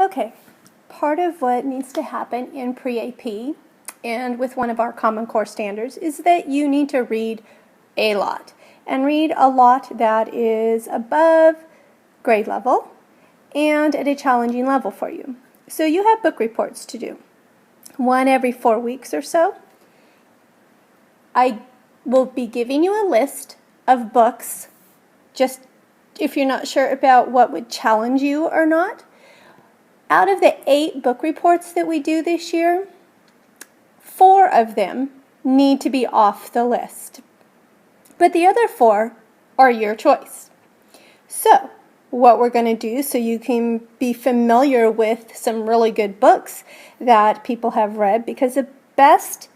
Okay, part of what needs to happen in pre-AP and with one of our Common Core standards is that you need to read a lot, and read a lot that is above grade level and at a challenging level for you. So you have book reports to do, one every 4 weeks or so. I will be giving you a list of books, just if you're not sure about what would challenge you or not. Out of the 8 book reports that we do this year, 4 of them need to be off the list. But the other 4 are your choice. So, what we're going to do so you can be familiar with some really good books that people have read, because the best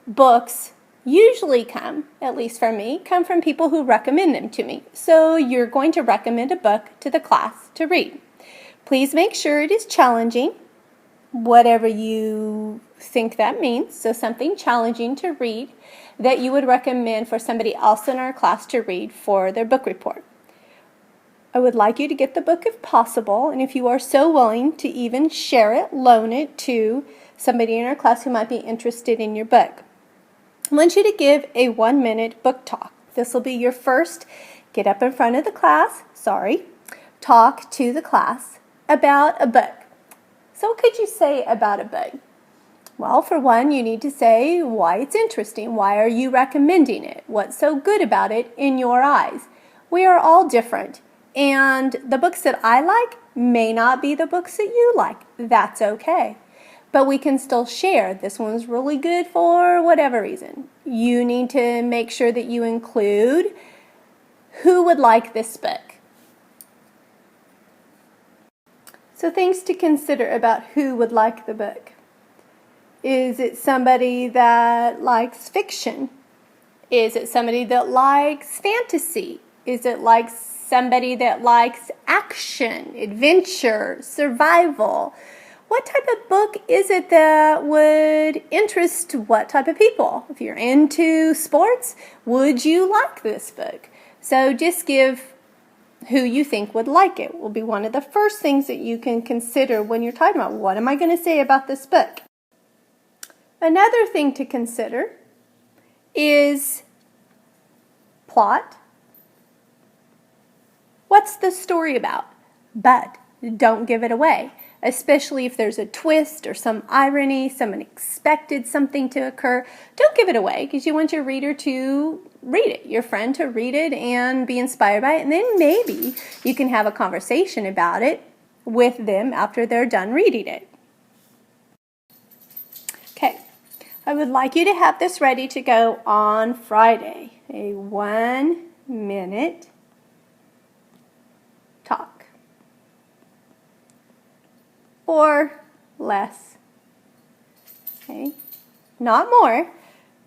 books usually come, at least for me, come from people who recommend them to me. So you're going to recommend a book to the class to read. Please make sure it is challenging, whatever you think that means. So something challenging to read that you would recommend for somebody else in our class to read for their book report. I would like you to get the book if possible, and if you are so willing, to even share it, loan it to somebody in our class who might be interested in your book. I want you to give a 1-minute book talk. This will be your first get up in front of the class, talk to the class about a book. So what could you say about a book? Well, for one, you need to say why it's interesting. Why are you recommending it? What's so good about it in your eyes? We are all different, and the books that I like may not be the books that you like. That's okay. But we can still share. This one's really good for whatever reason. You need to make sure that you include who would like this book. So things to consider about who would like the book. Is it somebody that likes fiction? Is it somebody that likes fantasy? Is it like somebody that likes action, adventure, survival? What type of book is it that would interest what type of people? If you're into sports, would you like this book? So just give who you think would like it. Will be one of the first things that you can consider when you're talking about what am I going to say about this book. Another thing to consider is plot. What's the story about? But don't give it away, especially if there's a twist or some irony, someone expected something to occur. Don't give it away, because you want your reader to read it, your friend to read it and be inspired by it, and then maybe you can have a conversation about it with them after they're done reading it. Okay, I would like you to have this ready to go on Friday, a 1-minute talk. Or less. Okay, not more.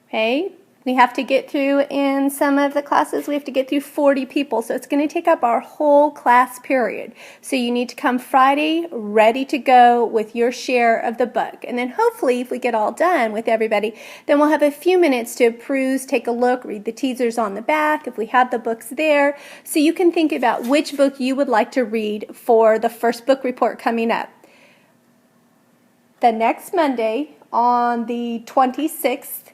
Okay, we have to get through, in some of the classes, we have to get through 40 people, so it's going to take up our whole class period. So you need to come Friday ready to go with your share of the book. And then hopefully, if we get all done with everybody, then we'll have a few minutes to peruse, take a look, read the teasers on the back, if we have the books there, so you can think about which book you would like to read for the first book report coming up. The next Monday, on the 26th,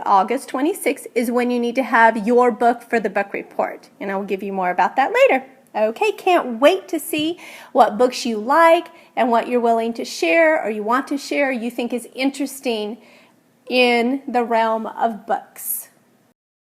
August 26th, is when you need to have your book for the book report. And I'll give you more about that later. Okay, can't wait to see what books you like and what you're willing to share, or you want to share, or you think is interesting in the realm of books.